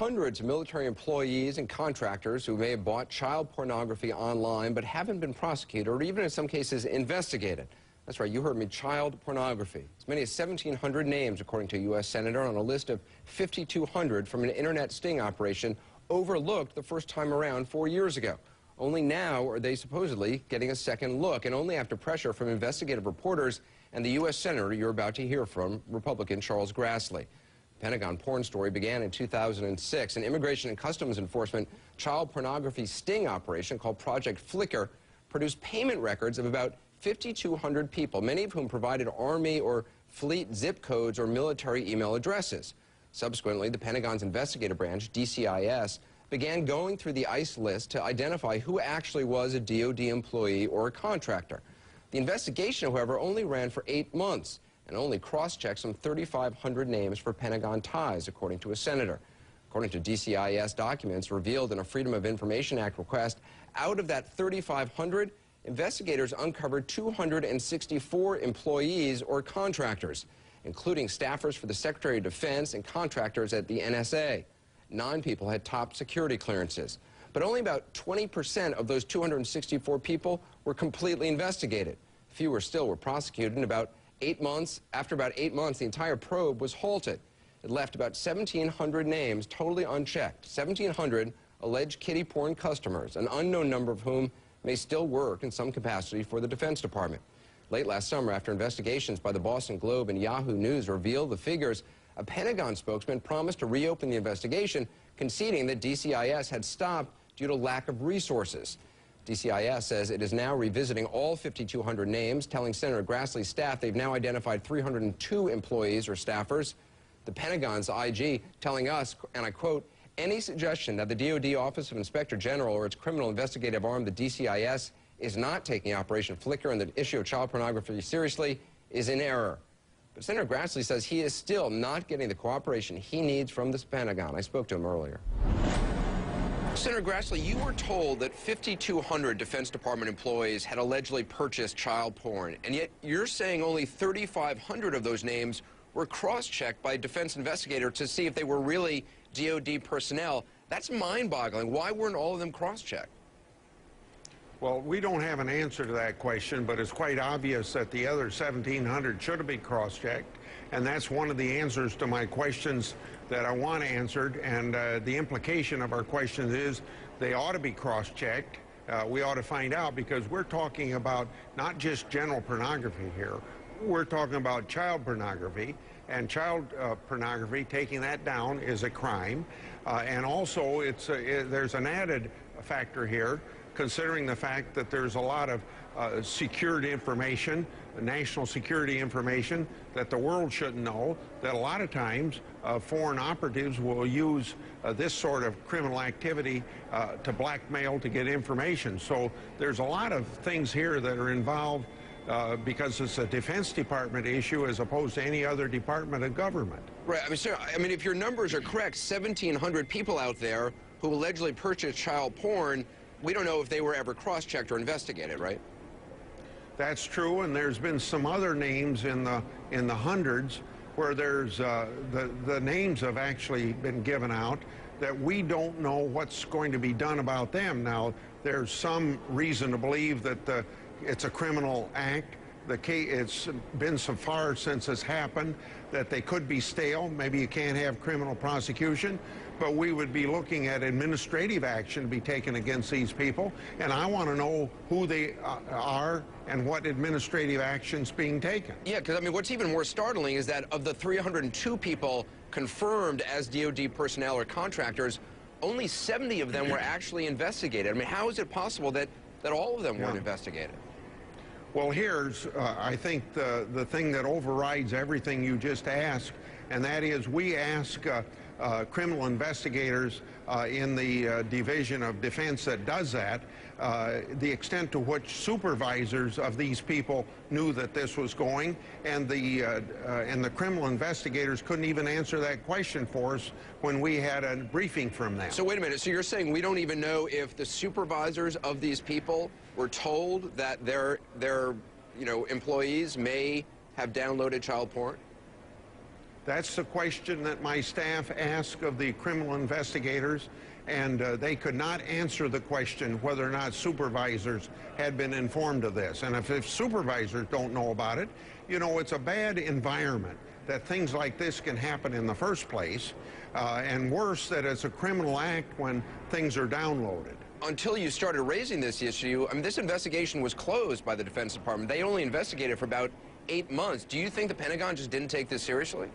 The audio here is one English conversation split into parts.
Hundreds of military employees and contractors who may have bought child pornography online but haven't been prosecuted or even in some cases investigated. That's right, you heard me, child pornography. As many as 1,700 names, according to a U.S. senator, on a list of 5,200 from an internet sting operation overlooked the first time around 4 years ago. Only now are they supposedly getting a second look, and only after pressure from investigative reporters and the U.S. senator you're about to hear from, Republican Charles Grassley. The Pentagon porn story began in 2006. An Immigration and Customs Enforcement child pornography sting operation called Project Flicker produced payment records of about 5,200 people, many of whom provided Army or Fleet zip codes or military email addresses. Subsequently, the Pentagon's investigative branch, DCIS, began going through the ICE list to identify who actually was a DoD employee or a contractor. The investigation, however, only ran for 8 months and only cross-checked some 3,500 names for Pentagon ties, according to a senator. According to DCIS documents revealed in a Freedom of Information Act request, out of that 3,500, investigators uncovered 264 employees or contractors, including staffers for the Secretary of Defense and contractors at the NSA. 9 people had top security clearances, but only about 20% of those 264 people were completely investigated. Fewer still were prosecuted, and after about 8 months, the entire probe was halted. It left about 1,700 names totally unchecked, 1,700 alleged kiddie porn customers, an unknown number of whom may still work in some capacity for the Defense Department. Late last summer, after investigations by the Boston Globe and Yahoo News revealed the figures, a Pentagon spokesman promised to reopen the investigation, conceding that DCIS had stopped due to lack of resources. DCIS says it is now revisiting all 5,200 names, telling Senator Grassley's staff they've now identified 302 employees or staffers. The Pentagon's IG telling us, and I quote, "Any suggestion that the DoD Office of Inspector General or its criminal investigative arm, the DCIS, is not taking Operation Flicker and the issue of child pornography seriously is in error." But Senator Grassley says he is still not getting the cooperation he needs from the Pentagon. I spoke to him earlier. Senator Grassley, you were told that 5,200 Defense Department employees had allegedly purchased child porn, and yet you're saying only 3,500 of those names were cross-checked by defense investigators to see if they were really DoD personnel. That's mind-boggling. Why weren't all of them cross-checked? Well, we don't have an answer to that question, but it's quite obvious that the other 1,700 should have been cross-checked, and that's one of the answers to my questions that I want answered, and the implication of our questions is they ought to be cross-checked. We ought to find out, because we're talking about not just general pornography here. We're talking about child pornography, and child pornography, taking that down, is a crime. And also, there's an added factor here, considering the fact that there's a lot of secured information, national security information, that the world shouldn't know, that a lot of times foreign operatives will use this sort of criminal activity to blackmail to get information. So there's a lot of things here that are involved because it's a Defense Department issue as opposed to any other department of government. Right. I mean, sir, if your numbers are correct, 1,700 people out there who allegedly purchased child porn, we don't know if they were ever cross-checked or investigated, right? That's true, and there's been some other names in the hundreds where there's the names have actually been given out that we don't know what's going to be done about them. Now, there's some reason to believe that it's a criminal act. It's been so far since it's happened that they could be stale. Maybe you can't have criminal prosecution, but we would be looking at administrative action to be taken against these people, and I want to know who they are and what administrative action's being taken. Yeah, because what's even more startling is that of the 302 people confirmed as DoD personnel or contractors, only 70 of them were actually investigated. How is it possible that all of them weren't investigated? Well, here's, I think, the thing that overrides everything you just asked, and that is we ask criminal investigators in the Division of Defense that does that, the extent to which supervisors of these people knew that this was going, and the criminal investigators couldn't even answer that question for us when we had a briefing from them. So wait a minute, so you're saying we don't even know if the supervisors of these people were told that their employees may have downloaded child porn? That's the question that my staff asked of the criminal investigators, and they could not answer the question whether or not supervisors had been informed of this. And if supervisors don't know about it, you know, it's a bad environment that things like this can happen in the first place, and worse, that it's a criminal act when things are downloaded. Until you started raising this issue, I mean, this investigation was closed by the Defense Department. They only investigated for about 8 months. Do you think the Pentagon just didn't take this seriously?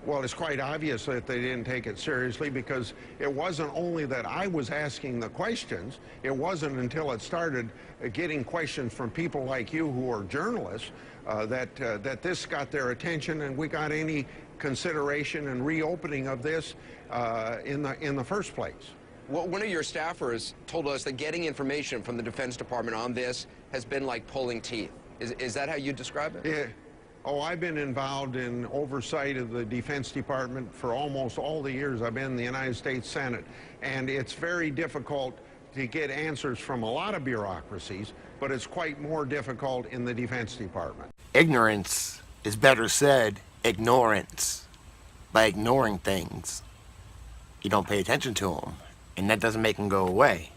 Well, it's quite obvious that they didn't take it seriously, because it wasn't only that I was asking the questions. It wasn't until it started getting questions from people like you who are journalists that this got their attention, and we got any consideration and reopening of this in the first place. Well, one of your staffers told us that getting information from the Defense Department on this has been like pulling teeth. Is that how you describe it? Yeah. Oh, I've been involved in oversight of the Defense Department for almost all the years I've been in the United States Senate, and it's very difficult to get answers from a lot of bureaucracies, but it's quite more difficult in the Defense Department. Ignorance is better said ignorance. By ignoring things, you don't pay attention to them, and that doesn't make them go away.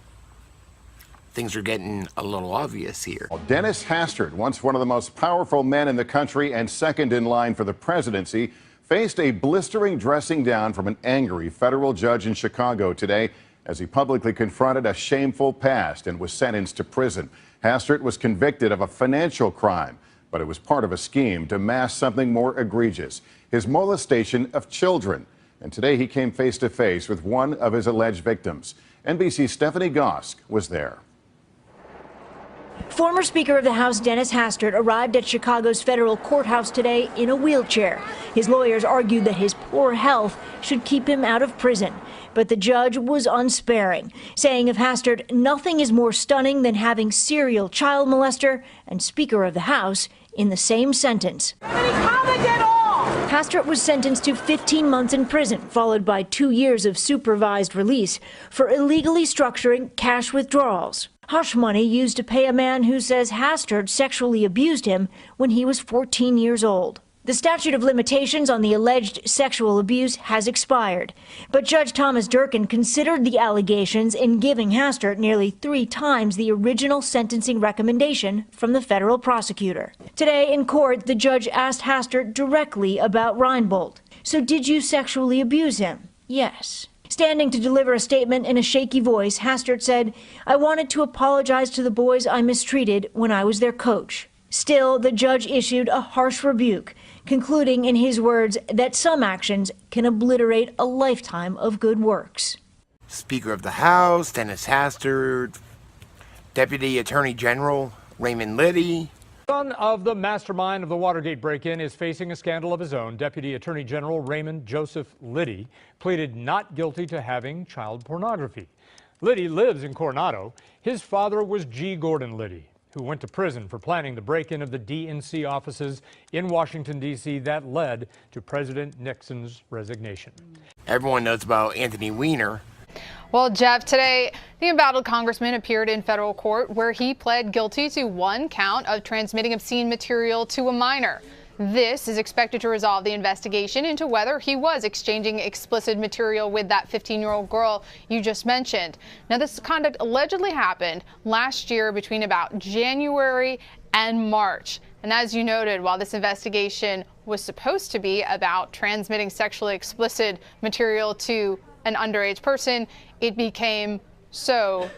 Things are getting a little obvious here. Well, Dennis Hastert, once one of the most powerful men in the country and second in line for the presidency, faced a blistering dressing down from an angry federal judge in Chicago today as he publicly confronted a shameful past and was sentenced to prison. Hastert was convicted of a financial crime, but it was part of a scheme to mask something more egregious, his molestation of children. And today he came face to face with one of his alleged victims. NBC's Stephanie Gosk was there. Former Speaker of the House Dennis Hastert arrived at Chicago's federal courthouse today in a wheelchair. His lawyers argued that his poor health should keep him out of prison. But the judge was unsparing, saying of Hastert, nothing is more stunning than having serial child molester and Speaker of the House in the same sentence. Hastert was sentenced to 15 months in prison, followed by 2 years of supervised release for illegally structuring cash withdrawals. Hush money used to pay a man who says Hastert sexually abused him when he was 14 years old. The statute of limitations on the alleged sexual abuse has expired, but Judge Thomas Durkin considered the allegations in giving Hastert nearly 3 times the original sentencing recommendation from the federal prosecutor. Today in court, the judge asked Hastert directly about Reinbold. So did you sexually abuse him? Yes. Standing to deliver a statement in a shaky voice, Hastert said, I wanted to apologize to the boys I mistreated when I was their coach. Still, the judge issued a harsh rebuke, concluding in his words that some actions can obliterate a lifetime of good works. Speaker of the House, Dennis Hastert, Deputy Attorney General Raymond Liddy. Son of the mastermind of the Watergate break-in is facing a scandal of his own. Deputy Attorney General Raymond Joseph Liddy pleaded not guilty to having child pornography. Liddy lives in Coronado. His father was G. Gordon Liddy, who went to prison for planning the break-in of the DNC offices in Washington, D.C. that led to President Nixon's resignation. Everyone knows about Anthony Weiner. Well, Jeff, today the embattled congressman appeared in federal court where he pled guilty to 1 count of transmitting obscene material to a minor. This is expected to resolve the investigation into whether he was exchanging explicit material with that 15-year-old girl you just mentioned. Now, this conduct allegedly happened last year between about January and March. And as you noted, while this investigation was supposed to be about transmitting sexually explicit material to an underage person, it became so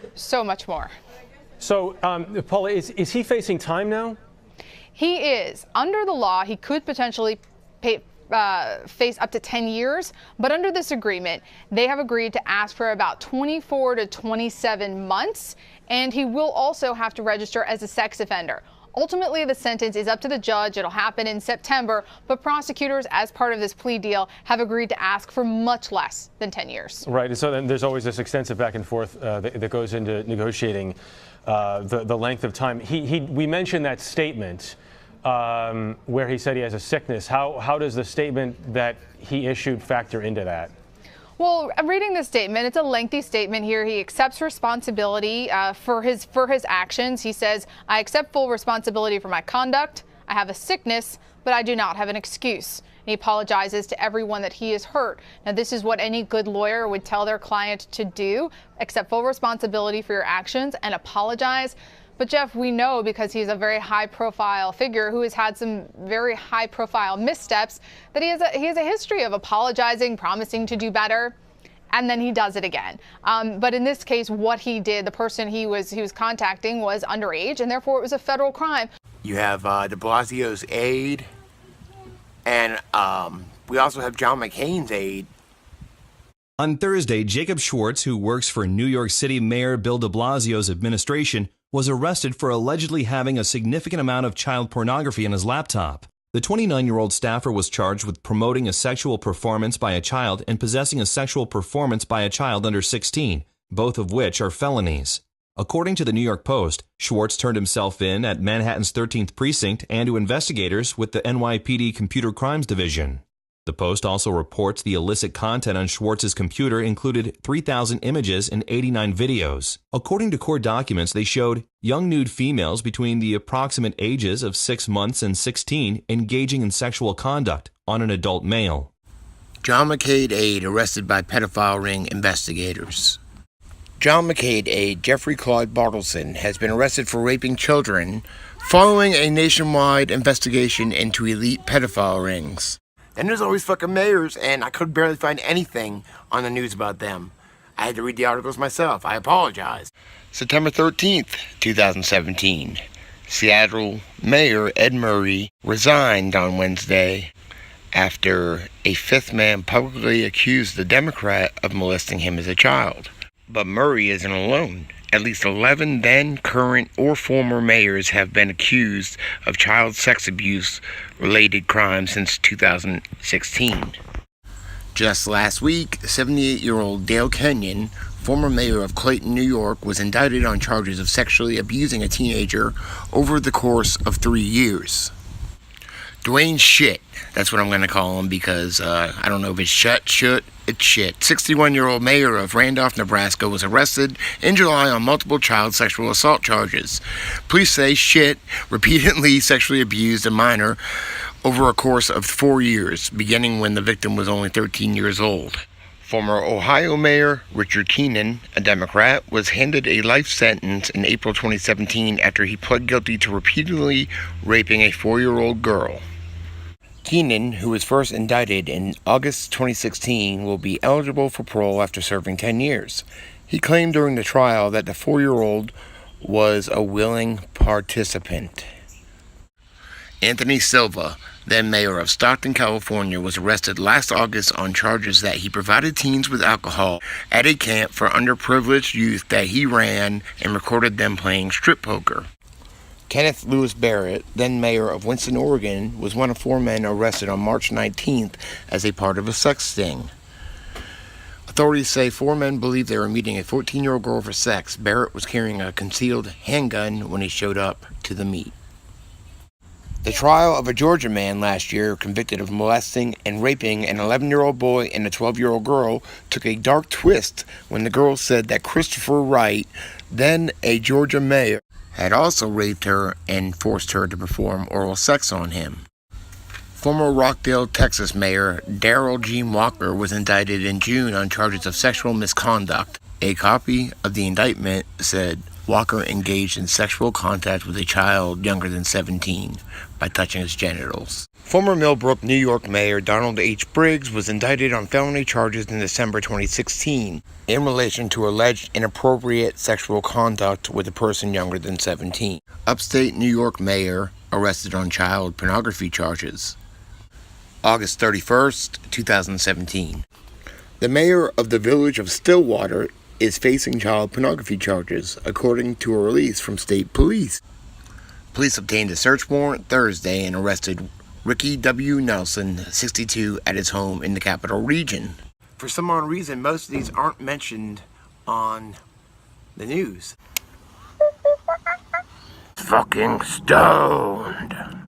much more. So, Paula, is he facing time now? He is. Under the law, he could potentially face up to 10 years, but under this agreement, they have agreed to ask for about 24 to 27 months, and he will also have to register as a sex offender. Ultimately, the sentence is up to the judge. It'll happen in September, but prosecutors, as part of this plea deal, have agreed to ask for much less than 10 years. Right, and so then there's always this extensive back and forth that goes into negotiating the length of time. We mentioned that statement where he said he has a sickness. How does the statement that he issued factor into that? Well, reading this statement, it's a lengthy statement here. He accepts responsibility for his actions. He says, I accept full responsibility for my conduct. I have a sickness, but I do not have an excuse. he apologizes to everyone that he has hurt. Now, this is what any good lawyer would tell their client to do: accept full responsibility for your actions and apologize. But Jeff, we know, because he's a very high-profile figure who has had some very high-profile missteps, that he has a history of apologizing, promising to do better, and then he does it again. But in this case, what he did, the person he was contacting was underage, and therefore it was a federal crime. You have de Blasio's aide, and we also have John McCain's aide. On Thursday, Jacob Schwartz, who works for New York City Mayor Bill de Blasio's administration, was arrested for allegedly having a significant amount of child pornography on his laptop. The 29-year-old staffer was charged with promoting a sexual performance by a child and possessing a sexual performance by a child under 16, both of which are felonies. According to the New York Post, Schwartz turned himself in at Manhattan's 13th Precinct and to investigators with the NYPD Computer Crimes Division. The Post also reports the illicit content on Schwartz's computer included 3,000 images and 89 videos. According to court documents, they showed young nude females between the approximate ages of 6 months and 16 engaging in sexual conduct on an adult male. John McCain aide arrested by pedophile ring investigators. John McCain aide Jeffrey Claude Bartleson has been arrested for raping children following a nationwide investigation into elite pedophile rings. And there's always fucking mayors, and I could barely find anything on the news about them. I had to read the articles myself. I apologize. September 13th, 2017. Seattle Mayor Ed Murray resigned on Wednesday after a fifth man publicly accused the Democrat of molesting him as a child. But Murray isn't alone. At least 11 then, current, or former mayors have been accused of child sex abuse-related crimes since 2016. Just last week, 78-year-old Dale Kenyon, former mayor of Clayton, New York, was indicted on charges of sexually abusing a teenager over the course of 3 years. Dwayne Shit, that's what I'm going to call him, because I don't know if it's it's shit. 61-year-old mayor of Randolph, Nebraska, was arrested in July on multiple child sexual assault charges. Police say Shit repeatedly sexually abused a minor over a course of 4 years, beginning when the victim was only 13 years old. Former Ohio Mayor Richard Keenan, a Democrat, was handed a life sentence in April 2017 after he pled guilty to repeatedly raping a 4-year-old girl. Keenan, who was first indicted in August 2016, will be eligible for parole after serving 10 years. He claimed during the trial that the 4-year-old was a willing participant. Anthony Silva, then mayor of Stockton, California, was arrested last August on charges that he provided teens with alcohol at a camp for underprivileged youth that he ran and recorded them playing strip poker. Kenneth Lewis Barrett, then mayor of Winston, Oregon, was one of 4 men arrested on March 19th as a part of a sex sting. Authorities say 4 men believe they were meeting a 14-year-old girl for sex. Barrett was carrying a concealed handgun when he showed up to the meet. The trial of a Georgia man last year convicted of molesting and raping an 11-year-old boy and a 12-year-old girl took a dark twist when the girl said that Christopher Wright, then a Georgia mayor, had also raped her and forced her to perform oral sex on him. Former Rockdale, Texas Mayor Darrell G. Walker was indicted in June on charges of sexual misconduct. A copy of the indictment said Walker engaged in sexual contact with a child younger than 17 by touching his genitals. Former Millbrook, New York Mayor Donald H. Briggs was indicted on felony charges in December 2016 in relation to alleged inappropriate sexual conduct with a person younger than 17. Upstate New York Mayor arrested on child pornography charges. August 31st, 2017. The mayor of the village of Stillwater is facing child pornography charges, according to a release from state police. Police obtained a search warrant Thursday and arrested Ricky W. Nelson, 62, at his home in the Capital Region. For some odd reason, most of these aren't mentioned on the news. Fucking stoned.